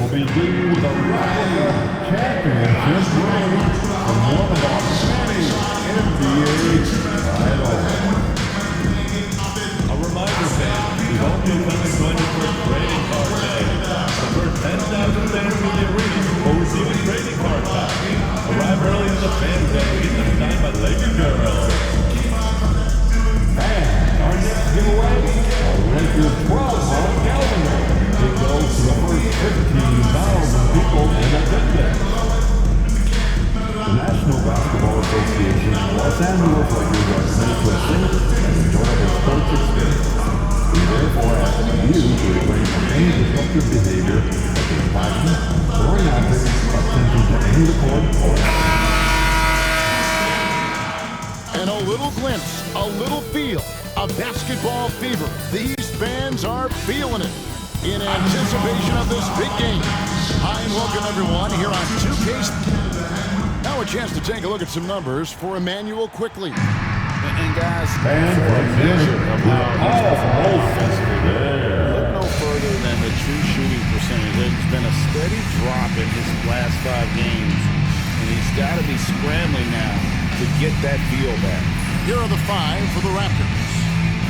will be due the replica championship ring from one of our many NBA titles. A reminder, fans, we hope you come and join us for trading card day. The first 10,000 fans in the arena will receive a trading card pack. Arrive early to the fan zone to get them signed by Lakers girls. And our next giveaway, a Lakers 12-month calendar. It goes to the first 15,000 people in attendance. The National Basketball Association Los Angeles Lakers are committed to a safe and enjoyable sports experience. We therefore ask you to refrain from any disruptive behavior such as flashing, throwing objects, attempting to aim the court, or And a little glimpse, a little feel of basketball fever. These fans are feeling it in anticipation of this big game. Hi and welcome everyone here on 2K. Now a chance to take a look at some numbers for Emmanuel quickly. And guys, and for a measure of how he's performed offensively, there. look no further than the true shooting percentage. There's been a steady drop in his last 5 games, and he's got to be scrambling now to get that feel back. Here are the 5 for the Raptors.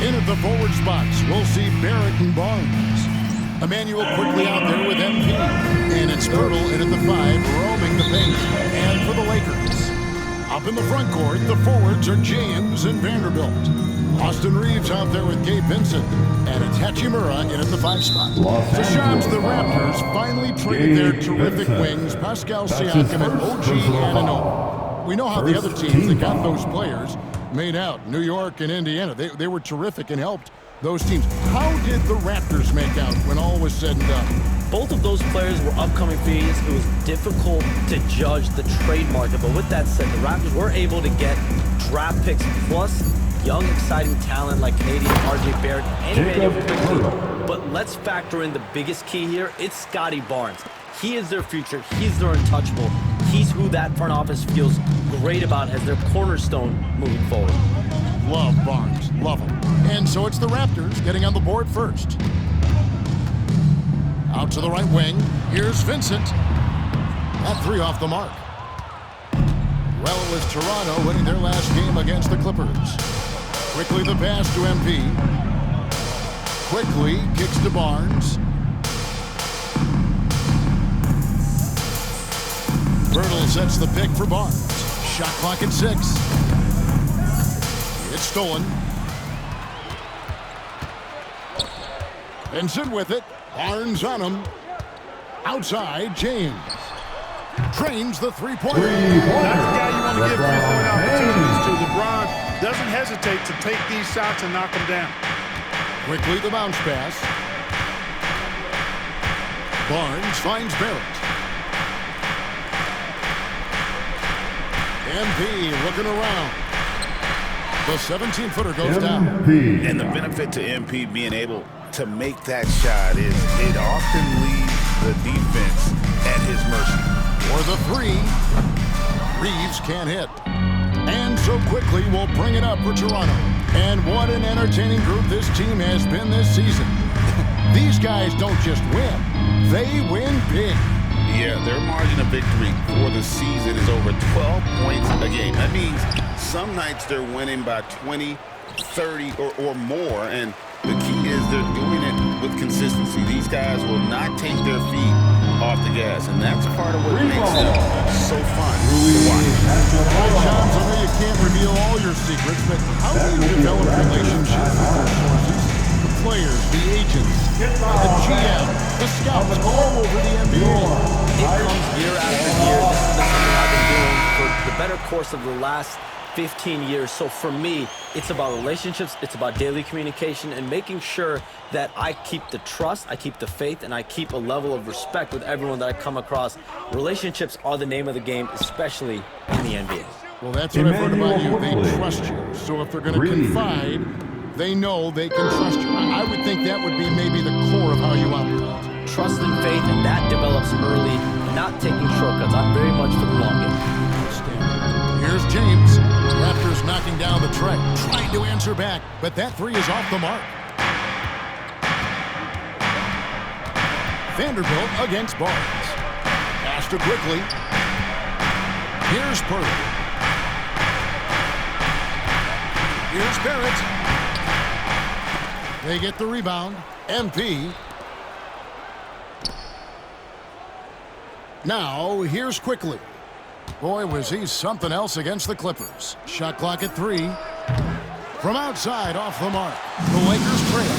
In at the forward spots, we'll see Barrett and Barnes. Emmanuel quickly out there with MP. And it's Pirtle in at the 5, roaming the paint. And for the Lakers, up in the front court, the forwards are James and Vanderbilt. Austin Reeves out there with Gabe Vincent. And it's Hachimura in at the 5 spot. To Shams, the Raptors finally traded their terrific wings, Pascal Siakam and OG Anunoby. We know how the other teams that got those players made out. New York and Indiana, they were terrific and helped those teams. How did the Raptors make out when all was said and done? Both of those players were upcoming fees. It was difficult to judge the trade market. But with that said, the Raptors were able to get draft picks plus young, exciting talent like Canadian RJ Barrett and Emmanuel quickly. But let's factor in the biggest key here. It's Scotty Barnes. He is their future. He's their untouchable. He's who that front office feels great about as their cornerstone moving forward. Love Barnes. Love him. And so it's the Raptors getting on the board first. Out to the right wing. Here's Vincent. That 3 off the mark. Well, it was Toronto winning their last game against the Clippers. Quickly the pass to MP. Quickly kicks to Barnes. Pirtle sets the pick for Barnes. Shot clock at 6. It's stolen. Vincent with it. Barnes on him. Outside, James. Trains the three-pointer. That's the guy you want to give three-point opportunities to. LeBron doesn't hesitate to take these shots and knock them down. Quickly the bounce pass. Barnes finds Barrett. MP looking around. The 17-footer goes down. And the benefit to MP being able to make that shot is it often leaves the defense at his mercy. For the 3, Reeves can't hit. And so quickly we'll bring it up for Toronto. And what an entertaining group this team has been this season. These guys don't just win, they win big. Yeah, their margin of victory for the season is over 12 points a game. That means some nights they're winning by 20, 30, or more. And the key is they're doing it with consistency. These guys will not take their feet off the gas, and that's part of what makes them so fun to watch. Shams, I know you can't reveal all your secrets, but how do you develop relationships with your sources? The players, the agents, the GM, the scouts all over the NBA. It comes year after year. This is something I've been doing for the better course of the last 15 years. So for me, it's about relationships, it's about daily communication and making sure that I keep the trust, I keep the faith, and I keep a level of respect with everyone that I come across. Relationships are the name of the game, especially in the NBA. Well, that's what I've heard about you. They trust you. So if they're going to confide, they know they can trust you. I would think that would be maybe the core of how you operate. Trust and faith, and that develops early, not taking shortcuts. I'm very much for the long game. Here's James. Raptors knocking down the tray. Trying to answer back, but that 3 is off the mark. Vanderbilt against Barnes. Pass to quickly. Here's Purdy. Here's Barrett. They get the rebound. MP. Now, here's quickly. Boy, was he something else against the Clippers. Shot clock at 3. From outside, off the mark. The Lakers trail.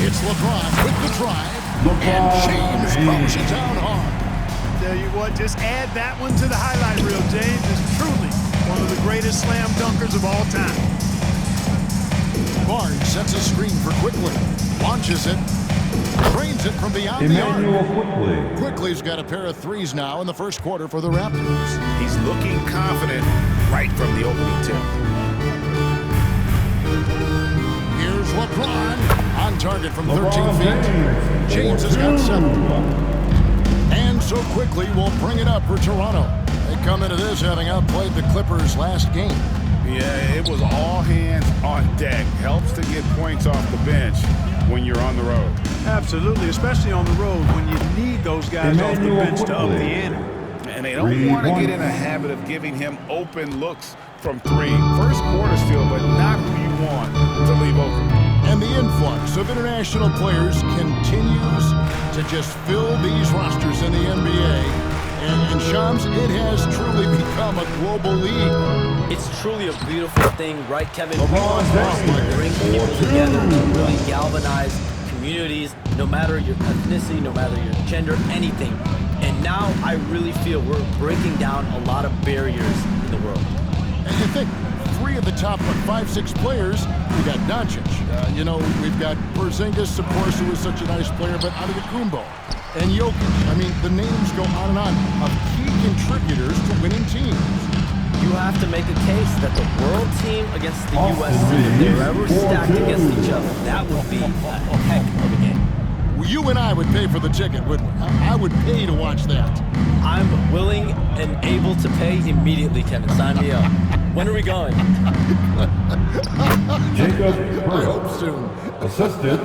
It's LeBron with the drive. And James throws it down hard. Tell you what, just add that one to the highlight reel. James is truly one of the greatest slam dunkers of all time. Barnes sets a screen for Quickly. Launches it. Trains it from beyond the Emmanuel arc. Quickly. Quickly's got a pair of threes now in the first quarter for the Raptors. He's looking confident right from the opening tip. Here's LeBron on target from 13 feet. James has got 7. And so Quickly will bring it up for Toronto. They come into this having outplayed the Clippers last game. Yeah, it was all hands on deck. Helps to get points off the bench when you're on the road. Absolutely, especially on the road when you need those guys off the bench to up the ante. And they don't want to get in a habit of giving him open looks from 3. First quarter still, but not who you want to leave open. And the influx of international players continues to just fill these rosters in the NBA. And Shams, it has truly become a global league. It's truly a beautiful thing, right, Kevin? LeBron James. Bring people together to really galvanize communities, no matter your ethnicity, no matter your gender, anything. And now I really feel we're breaking down a lot of barriers in the world. And you think 3 of the top 5-6 players, we got Doncic. We've got Porzingis, of course, who was such a nice player, but Antetokounmpo and Jokic. I mean, the names go on and on of key contributors to winning teams. You have to make a case that the world team against the U.S. team, if they were ever stacked against each other, that would be a heck of a game. Well, you and I would pay for the ticket, wouldn't we? I would pay to watch that. I'm willing and able to pay immediately, Kevin. Sign me up. When are we going? Jacob I hope Pearl. soon. Assistant,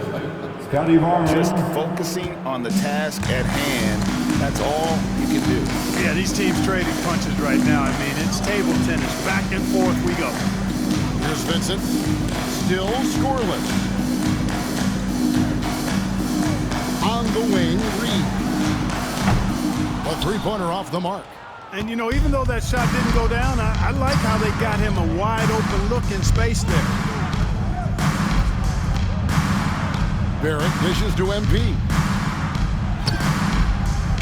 Scotty Barnes. Just focusing on the task at hand, that's all you can do. Yeah, these teams trading punches right now. I mean, it's table tennis. Back and forth we go. Here's Vincent. Still scoreless. On the wing, Reed. A three-pointer off the mark. And, even though that shot didn't go down, I like how they got him a wide-open look in space there. Barrett dishes to MP.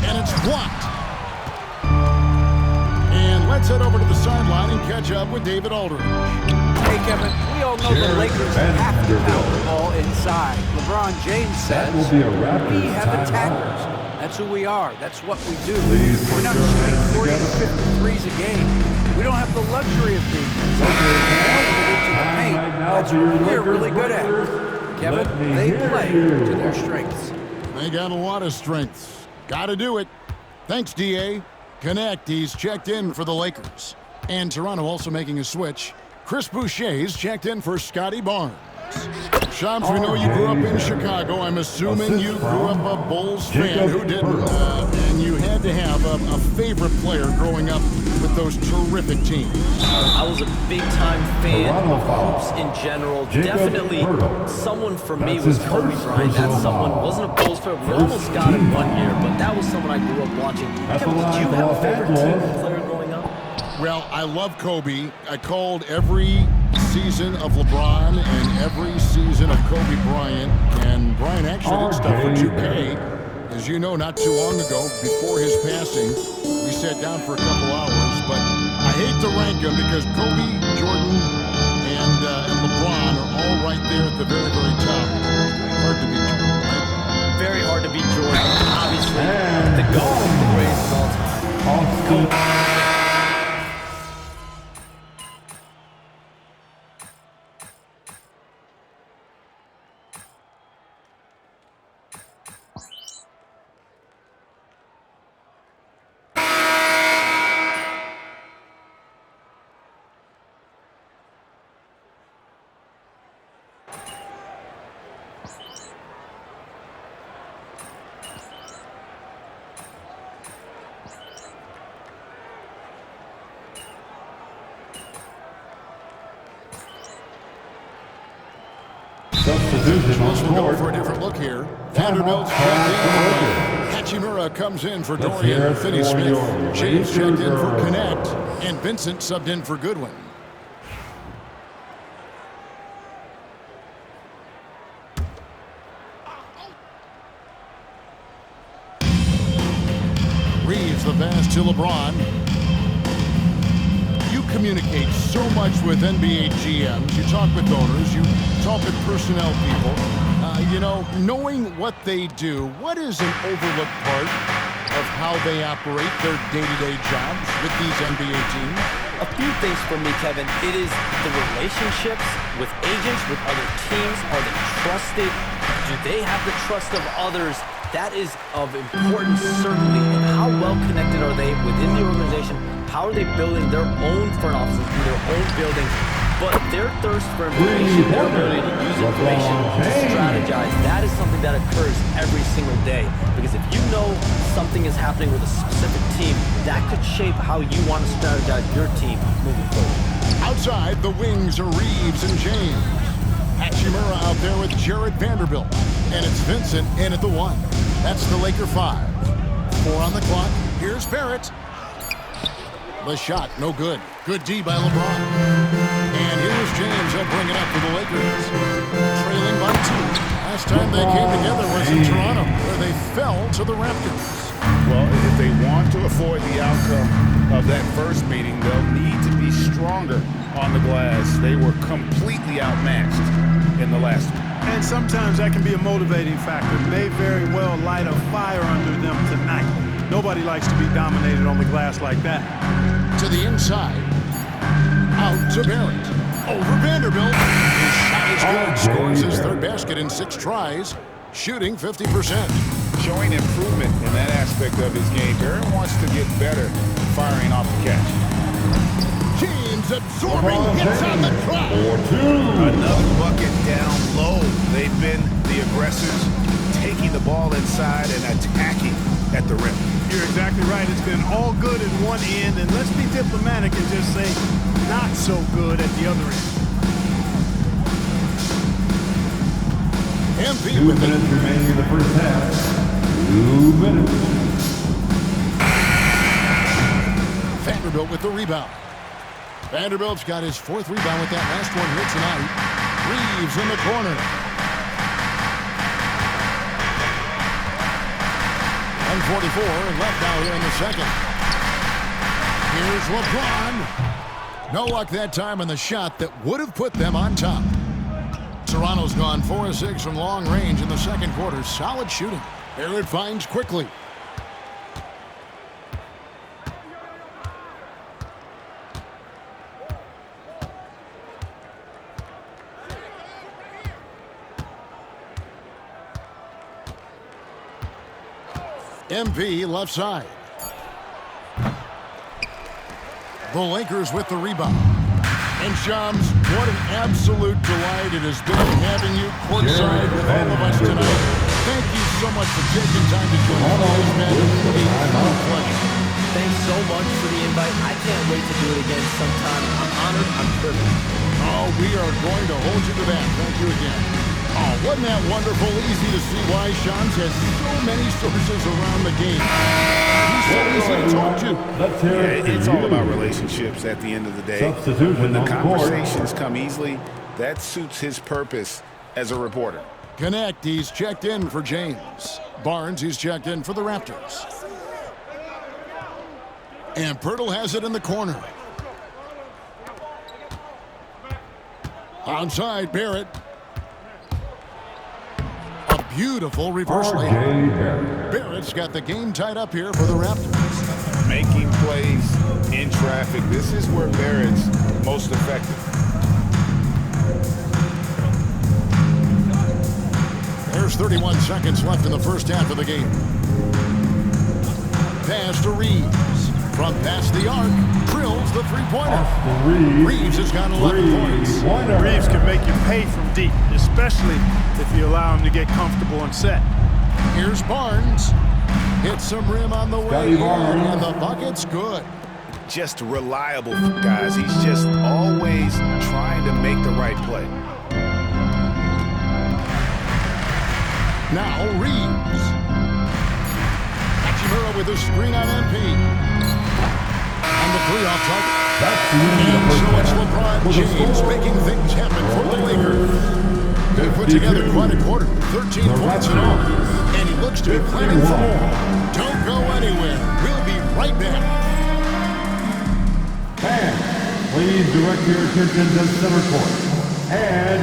And it's blocked. And let's head over to the sideline and catch up with David Aldridge. Hey, Kevin, we all know the Lakers have to pound the ball inside. LeBron James says That will be a Raptors we have timeout. attackers. That's who we are. That's what we do. Please We're put not your shooting hands 40 to together. 50 threes a game. We don't have the luxury of being limited to the paint. That's what we're really good at. Kevin, they play to their strengths. They got a lot of strengths. Got to do it. Thanks, D.A. Connect, he's checked in for the Lakers. And Toronto also making a switch. Chris Boucher's checked in for Scotty Barnes. Shams, we know you grew up in Chicago. I'm assuming you grew up a Bulls fan. Who didn't? And you had to have a favorite player growing up with those terrific teams. I was a big-time fan Toronto of foul. hoops in general. Jacob Definitely Pearl. someone for me That's was his Kobe first Bryant. That's personal someone, foul. wasn't a Bulls fan. We First almost got it team one foul. year, but that was someone I grew up watching. That's Kevin, the did you line have for a favorite Los team Angeles. player growing up? Well, I love Kobe. I called every season of LeBron and every season of Kobe Bryant. And Bryant actually did stuff for 2K. As you know, not too long ago, before his passing, we sat down for a couple hours. But I hate to rank them because Kobe, Jordan, and LeBron are all right there at the very, very top. Hard to beat Jordan, right? Very hard to beat Jordan. Obviously, And the GOAT, the greatest of all time. Austin. Substitution on This will go court. for a different look here. Timeout Vanderbilt's called checked in. Hachimura comes in for Let's hear Dorian it for Finney-Smith. your James checked in for Raptors. Connect. And Vincent subbed in for Goodwin. Reeves the pass to LeBron. You communicate so much with NBA GMs. You talk with owners. You talk with personnel people. Knowing what they do, what is an overlooked part of how they operate their day-to-day jobs with these NBA teams? A few things for me, Kevin. It is the relationships with agents, with other teams. Are they trusted? Do they have the trust of others? That is of importance, certainly. And how well connected are they within the organization? How are they building their own front offices in their own buildings? But their thirst for information, their ability to use information to strategize, that is something that occurs every single day. Because if you know something is happening with a specific team, that could shape how you want to strategize your team moving forward. Outside, the wings are Reeves and James. Hachimura out there with Jared Vanderbilt. And it's Vincent in at the 1. That's the Laker 5. 4 on the clock. Here's Barrett. The shot, no good. Good D by LeBron. And here's James. He'll bring it up for the Lakers. Trailing by 2. Last time they came together was in Toronto, where they fell to the Raptors. Well, if they want to avoid the outcome of that first meeting, they'll need to be stronger on the glass. They were completely outmatched in the last one. And sometimes that can be a motivating factor. May very well light a fire under them tonight. Nobody likes to be dominated on the glass like that. To the inside. Out to Barrett. Over Vanderbilt. His shot is good. Scores his third basket in 6 tries. Shooting 50%. Showing improvement in that aspect of his game. Barrett wants to get better firing off the catch. James absorbing hits on the clock. 4-2. Another bucket down low. They've been the aggressors, taking the ball inside and attacking at the rim. You're exactly right. It's been all good at one end, and let's be diplomatic and just say not so good at the other end. MP 2 with it. minutes remaining in the first half. 2 minutes. Vanderbilt with the rebound. Vanderbilt's got his 4th rebound with that last one here tonight. Reeves in the corner. 1:44 left now here in the second. Here's LeBron. No luck that time on the shot that would have put them on top. Toronto's gone 4 of 6 from long range in the second quarter. Solid shooting. Barrett finds quickly. MP left side. The Lakers with the rebound. And Shams, what an absolute delight it has been having you courtside with all of us tonight. Thank you so much for taking time to join us. It's been a pleasure. Thanks so much for the invite. I can't wait to do it again sometime. I'm honored. I'm privileged. Oh, we are going to hold you to that. Thank you again. Oh, wasn't that wonderful? Easy to see why Shams has so many sources around the game. He's so easy to talk to. Let's hear it for It's all you. about relationships at the end of the day. Substitution When the on the court. conversations come easily, that suits his purpose as a reporter. Connect, he's checked in for James. Barnes, he's checked in for the Raptors. And Pirtle has it in the corner. Onside, Barrett. A beautiful reverse R.J. layup. Barrett. Barrett's got the game tied up here for the Raptors. Making plays in traffic. This is where Barrett's most effective. There's 31 seconds left in the first half of the game. Pass to Reeves. From past the arc, drills the three-pointer. Austin Reeves has got 11 points. Three-pointer. Reeves can make you pay from deep, especially if you allow him to get comfortable and set. Here's Barnes. Hits some rim on the way Scotty in, Barnes. and the bucket's good. Just reliable, guys. He's just always trying to make the right play. Now Reeves. Hachimura with a screen on MP. And the three off target. That's the end of And the so first it's half. LeBron With the James score, making things happen for the Lakers. They put 52. together quite a quarter, 13 The points in all. Raptors. And he looks to be planning for more. Don't go anywhere. We'll be right back. Fans, please direct your attention to center court. And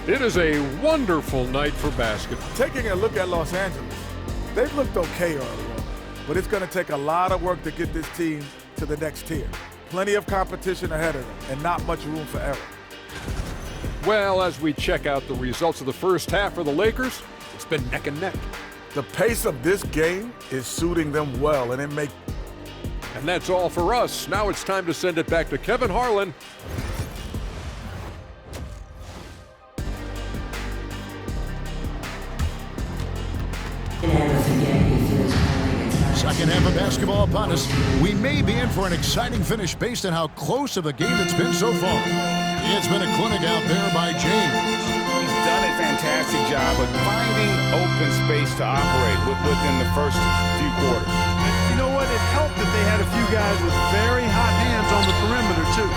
It is a wonderful night for basketball. Taking a look at Los Angeles, they've looked okay early on, but it's going to take a lot of work to get this team to the next tier. Plenty of competition ahead of them and not much room for error. Well, as we check out the results of the first half for the Lakers, it's been neck and neck. The pace of this game is suiting them well, and And that's all for us. Now it's time to send it back to Kevin Harlan. Second half of basketball upon us. We may be in for an exciting finish based on how close of a game it's been so far. It's been a clinic out there by James. He's done a fantastic job of finding open space to operate within the first few quarters. You know what? It helped that they had a few guys with very hot hands on the perimeter, too.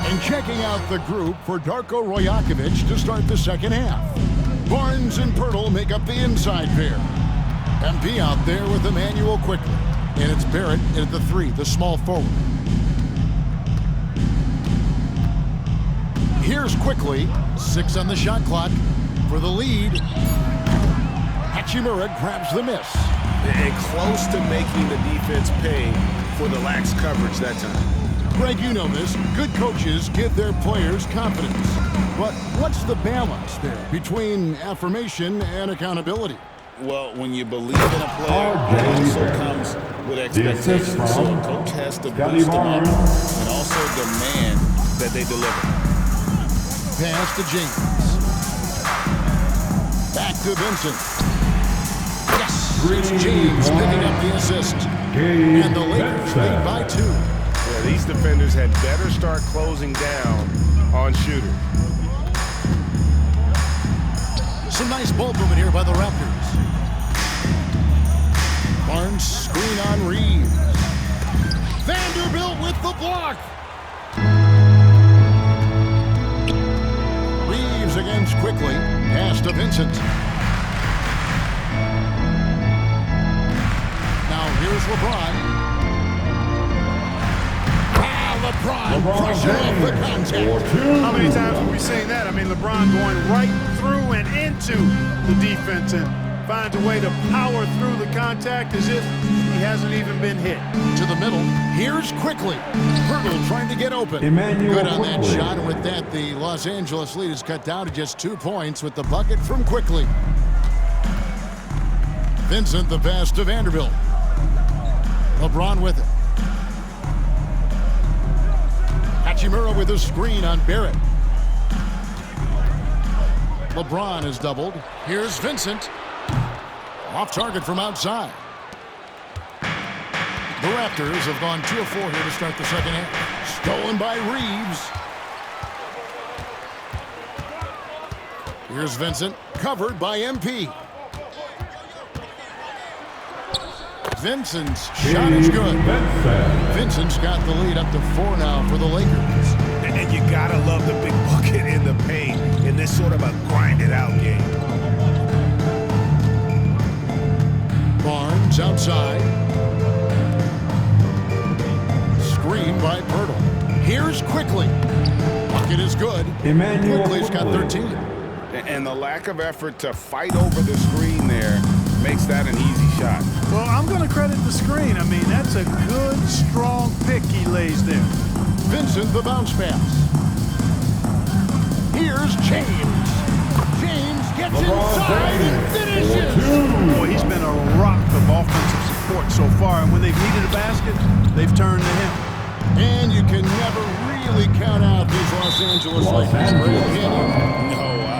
And checking out the group for Darko Rojakovic to start the second half. Barnes and Pirtle make up the inside pair. MP out there with Emmanuel quickly. And it's Barrett at the three, the small forward. Here's quickly, 6 on the shot clock for the lead. Hachimura grabs the miss. And close to making the defense pay for the lax coverage that time. Greg, you know this. Good coaches give their players confidence. But what's the balance there between affirmation and accountability? Well, when you believe in a player, it also comes with expectations. So a coach has to boost them up and also demand that they deliver. Pass to James. Back to Vincent. Yes, it's James picking up the assist. And the Lakers lead by 2. Yeah, these defenders had better start closing down on shooters. Some nice ball movement here by the Raptors. Barnes screen on Reeves. Vanderbilt with the block. Reeves against quickly. Pass to Vincent. Now here's LeBron. LeBron crushes off the contact. How many times have we seen that? I mean, LeBron going right through and into the defense and finds a way to power through the contact as if he hasn't even been hit. To the middle. Here's quickly. Pirtle trying to get open. Emmanuel Good on that Quickly. shot. And with that, the Los Angeles lead is cut down to just 2 points with the bucket from Quickly. Vincent the pass to Vanderbilt. LeBron with it. Hachimura with a screen on Barrett. LeBron is doubled. Here's Vincent. Off target from outside. The Raptors have gone 2 of 4 here to start the second half. Stolen by Reeves. Here's Vincent, covered by MP. Vincent's shot is good. Vincent's got the lead up to 4 now for the Lakers. And you gotta love the big bucket in the paint in this sort of a grinded-out game. Barnes outside. Screen by Pirtle. Here's Quickly. Bucket is good. Emmanuel Quickly's got Quickly. 13. And the lack of effort to fight over the screen there makes that an easy shot. Well, I'm going to credit the screen. I mean, that's a good, strong pick he lays there. Vincent the bounce pass. Here's James. James gets inside and finishes. Boy, he's been a rock of offensive support so far, and when they've needed a basket, they've turned to him. And you can never really count out these Los Angeles Lakers.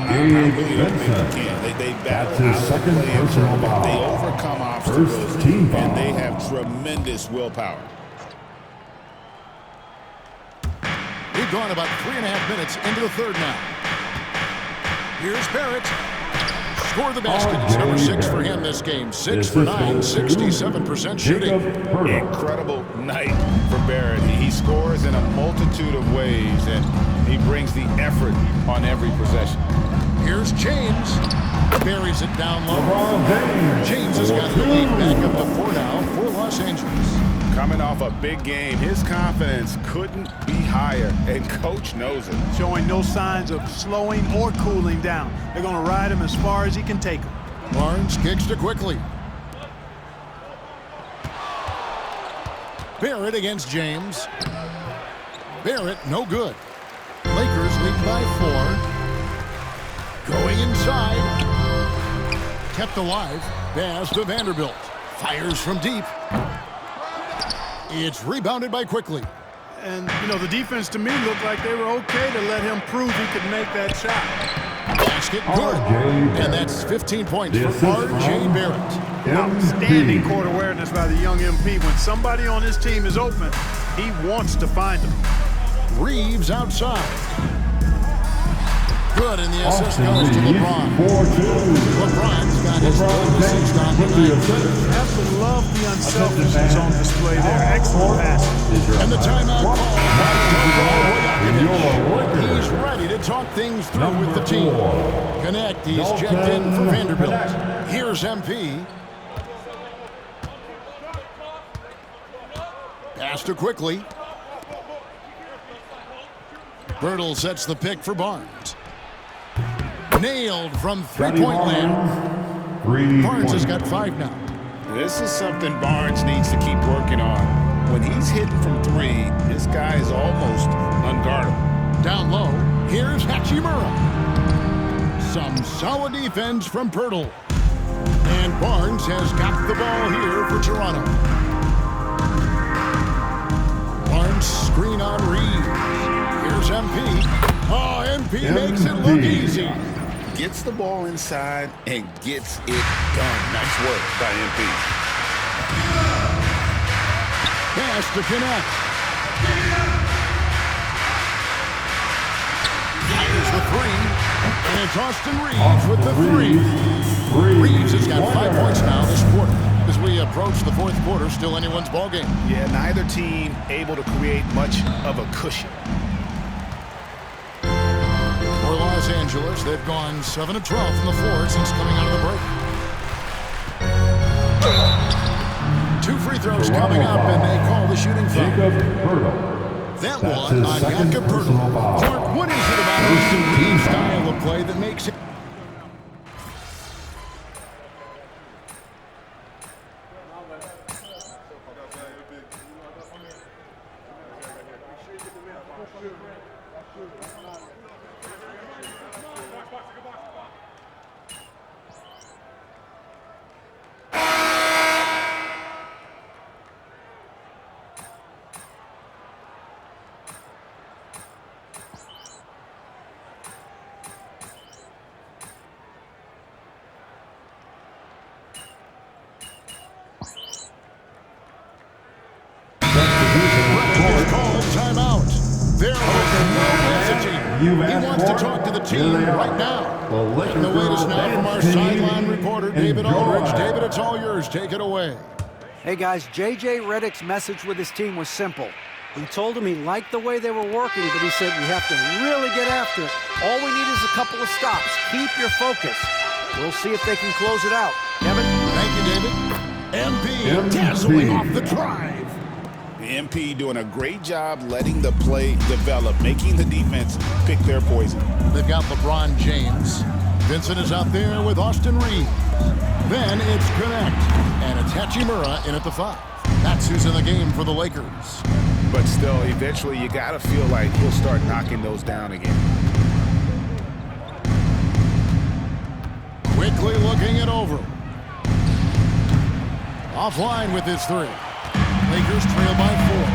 I really don't think you can. They battle That's his out of second play and personal tournament. foul. They overcome obstacles, First team foul. and they have tremendous willpower. We've gone about 3.5 minutes into the third now. Here's Barrett. Score the basket. It's number 6 for him this game. 6 for 9, 67% shooting. Incredible night for Barrett. He scores in a multitude of ways, and he brings the effort on every possession. Here's James. Buries it down low. James has got the lead back up to 4 now for Los Angeles. Coming off a big game, his confidence couldn't be higher, and coach knows it. Showing no signs of slowing or cooling down. They're going to ride him as far as he can take him. Barnes kicks to quickly. Barrett against James. Barrett, no good. Lakers lead by 4. Going inside. Kept alive. Pass to Vanderbilt. Fires from deep. It's rebounded by quickly. And, you know, the defense to me looked like they were okay to let him prove he could make that shot. Basket good. And that's 15 points for R.J. Barrett. Outstanding court awareness by the young MP. When somebody on his team is open, he wants to find them. Reeves outside. Good, and the assist goes to LeBron. LeBron's got his third assist on the night. Have to love the unselfishness on display there. Excellent pass. And the timeout called. He's ready to talk things through with the team. Connect, he's checked in for Vanderbilt. Here's MP. Pass to quickly. Bertle sets the pick for Barnes. Nailed from three-point land. Barnes has got 5 now. This is something Barnes needs to keep working on. When he's hitting from 3, this guy is almost unguardable. Down low, here's Hachimura. Some solid defense from Bertle. And Barnes has got the ball here for Toronto. Barnes screen on Reeves. Here's MP. Oh, MP makes it look easy. Gets the ball inside and gets it done. Nice work by MP. Pass to connect. Fires the 3. And it's Austin Reeves with the 3. Reeves has got 5 points now this quarter. As we approach the fourth quarter, still anyone's ballgame. Yeah, neither team able to create much of a cushion. For Los Angeles, they've gone 7 of 12 from the floor since coming out of the break. 2 free throws coming up, and they call the shooting foul. That one on Jakob Bertle. Clark, what is it about Austin Reeves' style of play that makes it? He wants to talk to the team right now. And the latest now from our sideline reporter, David Aldridge. David, it's all yours. Take it away. Hey, guys, J.J. Redick's message with his team was simple. He told them he liked the way they were working, but he said we have to really get after it. All we need is a couple of stops. Keep your focus. We'll see if they can close it out. Kevin? Thank you, David. MP dazzling off the drive. The MP doing a great job letting the play develop, making the defense pick their poison. They've got LeBron James. Vincent is out there with Austin Reeves. Then it's Connect. And it's Hachimura in at the 5. That's who's in the game for the Lakers. But still, eventually you got to feel like he'll start knocking those down again. Quickly looking it over. Offline with his 3. Lakers trail by 4.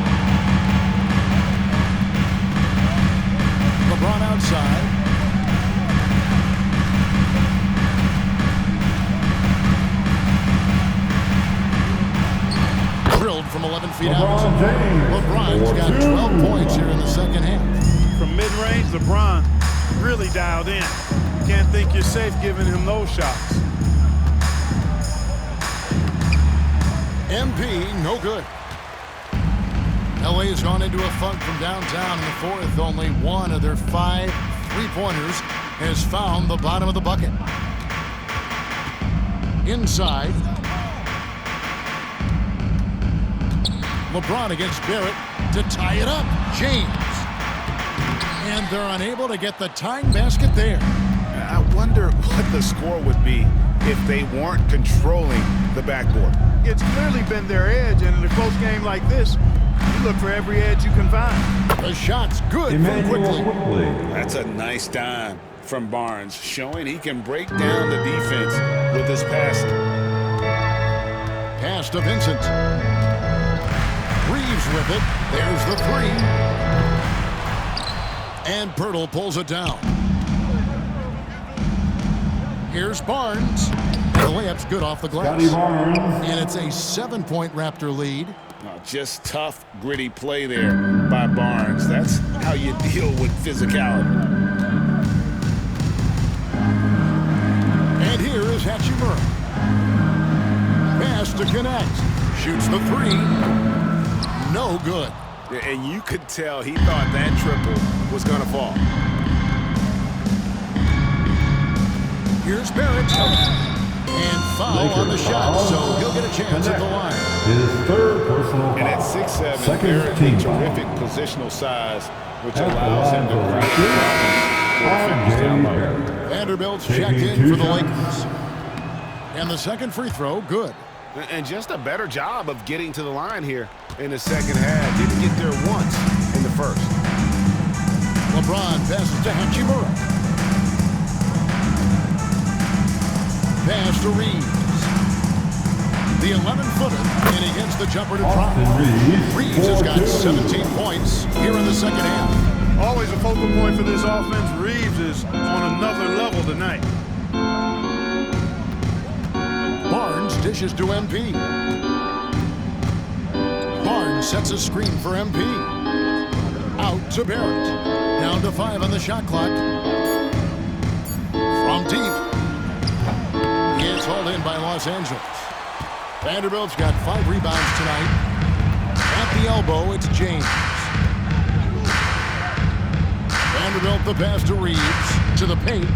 LeBron outside. Drilled from 11 feet out. LeBron's got 12 points here in the second half. LeBron really dialed in. You can't think you're safe giving him those shots. MP, no good. LA has gone into a funk from downtown in the fourth. Only one of their 5 3-pointers has found the bottom of the bucket. Inside. LeBron against Barrett to tie it up. James. And they're unable to get the tying basket there. I wonder what the score would be if they weren't controlling the backboard. It's clearly been their edge, and in a close game like this, you look for every edge you can find. The shot's good from Quickly. That's a nice dime from Barnes, showing he can break down the defense with his passing. Pass to Vincent. Reeves with it. There's the 3. And Pirtle pulls it down. Here's Barnes. The layup's good off the glass. And it's a 7-point Raptor lead. Just tough, gritty play there by Barnes. That's how you deal with physicality. And here is Hachimura. Pass to connect. Shoots the 3. No good. And you could tell he thought that triple was going to fall. Here's Barrett. And foul on the shot, so he'll get a chance at the line. His third personal foul. And at 6'7", Barrett has terrific positional size, which allows him to create problems down low. Vanderbilt's checked in for the Lakers. And the second free throw, good. And just a better job of getting to the line here in the second half. Didn't get there once in the first. LeBron passes to Hachimura. Pass to Reeves. The 11-footer, and he gets the jumper to drop. Reeves has got 17 points here in the second half. Always a focal point for this offense. Reeves is on another level tonight. Barnes dishes to MP. Barnes sets a screen for MP. Out to Barrett. Down to 5 on the shot clock. From deep. It's hauled in by Los Angeles. Vanderbilt's got 5 rebounds tonight. At the elbow, it's James. Vanderbilt the pass to Reeves. To the paint.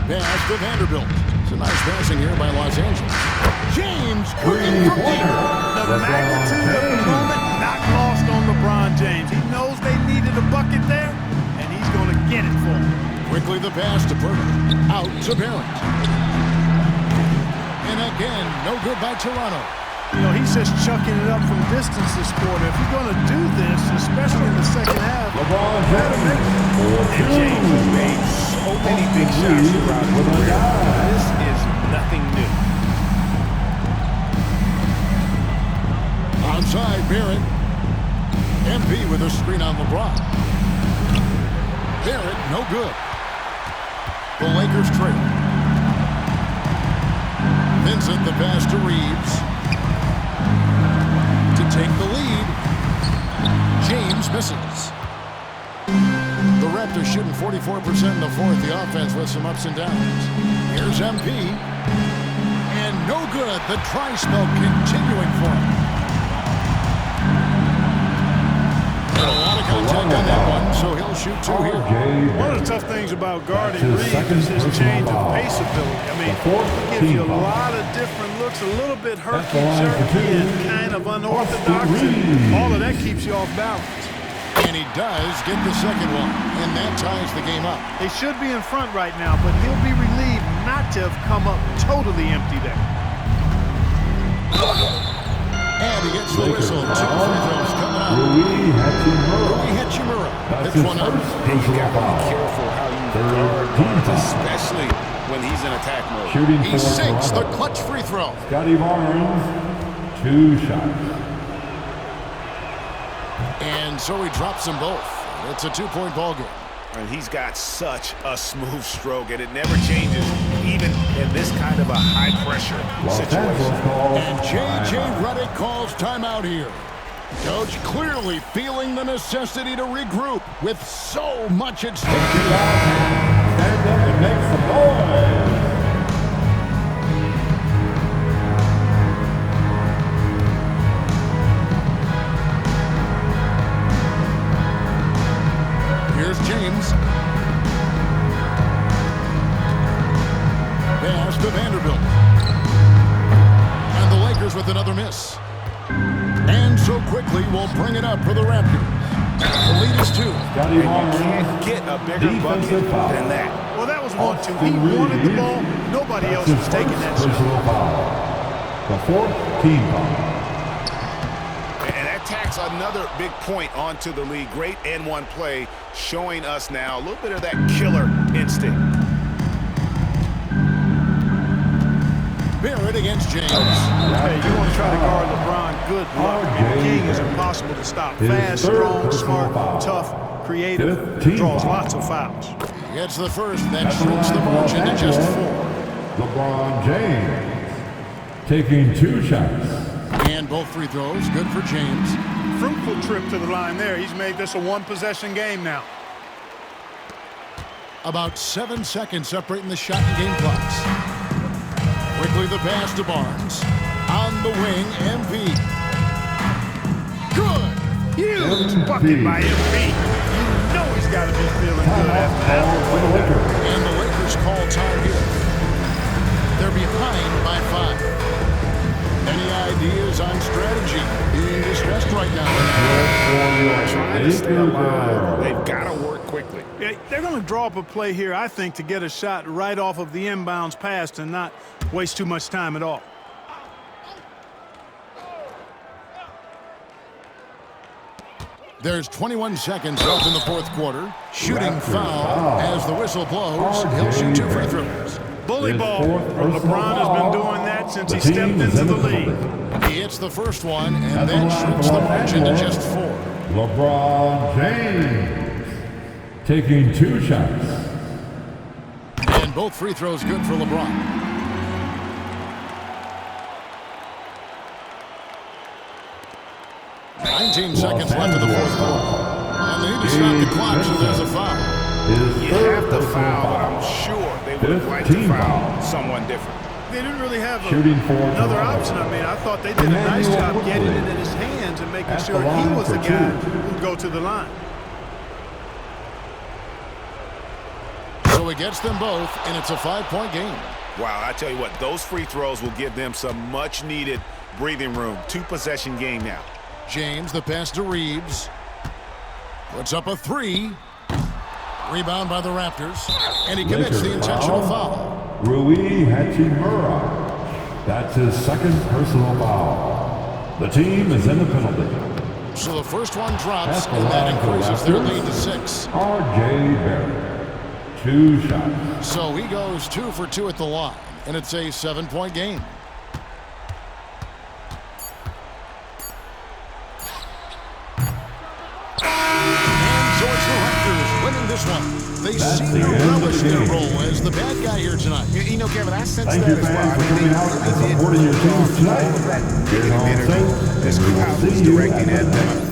Pass to Vanderbilt. It's a nice passing here by Los Angeles. James cooking from deep. The magnitude of the moment not lost on LeBron James. He knows they needed a bucket there, and he's going to get it for them. Quickly the pass to Pirtle. Out to Barrett. And again, no good by Toronto. You know, he's just chucking it up from distance this quarter. If you're going to do this, especially in the second half, James has made so many big shots throughout his career. This is nothing new. Onside, Barrett. MP with a screen on LeBron. Barrett, no good. The Lakers trail. Vincent the pass to Reeves. To take the lead. James misses. The Raptors shooting 44% in the fourth. The offense with some ups and downs. Here's MP. And no good. The dry spell continuing for him. A lot of contact on that one, so he'll shoot 2 here. one of the tough things about guarding Reeves is his change of pace ability. I mean, he gives you a lot of different looks, a little bit herky-jerky and kind of unorthodox, and all of that keeps you off balance. And he does get the second one, and that ties the game up. They should be in front right now, but he'll be relieved not to have come up totally empty there. And he gets the whistle. 2 free throws coming up. Rui Hachimura. Hits one up. You got to be careful how you guard Barnes, especially when he's in attack mode. He sinks the clutch free throw. Scotty Barnes, 2 shots. And so he drops them both. It's a 2-point ball game. And he's got such a smooth stroke, and it never changes, even in this kind of a high-pressure situation. And J.J. Redick calls timeout here. Coach clearly feeling the necessity to regroup with so much at stake. Stand up and make some noise. Here's James. Pass to Vanderbilt. And the Lakers with another miss. And so quickly we'll bring it up for the Raptors. The lead is 2. And You can't get a bigger bucket than that. Well, that was 1-2. He wanted the ball. Nobody else was taking that shot. Personal foul. The 4th team foul. And that tacks another big point onto the lead. Great N1 play, showing us now a little bit of that killer instinct. Barrett against James. Hey, you want to try to guard LeBron, good luck. I mean, King is impossible to stop. Fast, strong, smart, tough, creative, draws lots of fouls. Gets the first, then shrinks the margin to just 4. LeBron James taking 2 shots. And both free throws, good for James. Fruitful trip to the line there. He's made this a one-possession game now. About 7 seconds separating the shot and game clocks. Quickly the pass to Barnes. On the wing, MP. Good. Huge bucket by MP. You know he's got to be feeling good after that. And the Lakers call time here. They're behind by 5. Any ideas on strategy? Being distressed right now. Trying to stay alive. They've got to work quickly. Yeah, they're going to draw up a play here, I think, to get a shot right off of the inbounds pass and not waste too much time at all. There's 21 seconds left in the 4th quarter. Shooting foul as the whistle blows. He'll shoot 2 free throws. Bully ball. LeBron has been doing that since he stepped into the league. He hits the first one and then shrinks the margin to just 4. LeBron James taking 2 shots. And both free throws good for LeBron. Nineteen seconds left in the 4th quarter. And they need to stop the clock, so there's a foul. You have to foul, but I'm sure they would have liked to foul someone different. They didn't really have another option. I mean, I thought they did a nice job getting it in his hands and making sure he was the guy who'd go to the line. So he gets them both, and it's a 5-point game. Wow, I tell you what, those free throws will give them some much-needed breathing room. 2-possession game now. James, the pass to Reeves. Puts up a 3. Rebound by the Raptors. And he commits the intentional foul. Rui Hachimura. That's his 2nd personal foul. The team is in the penalty. So the first one drops, and that increases their lead to 6. R.J. Barrett. 2 shots. So he goes 2 for 2 at the line, and it's a 7-point game. This one. They seem to relish their role as the bad guy here tonight. You know, Kevin, I sense Thank that you, as well. fans, for coming out and supporting your teams tonight. This crowd was directing at them.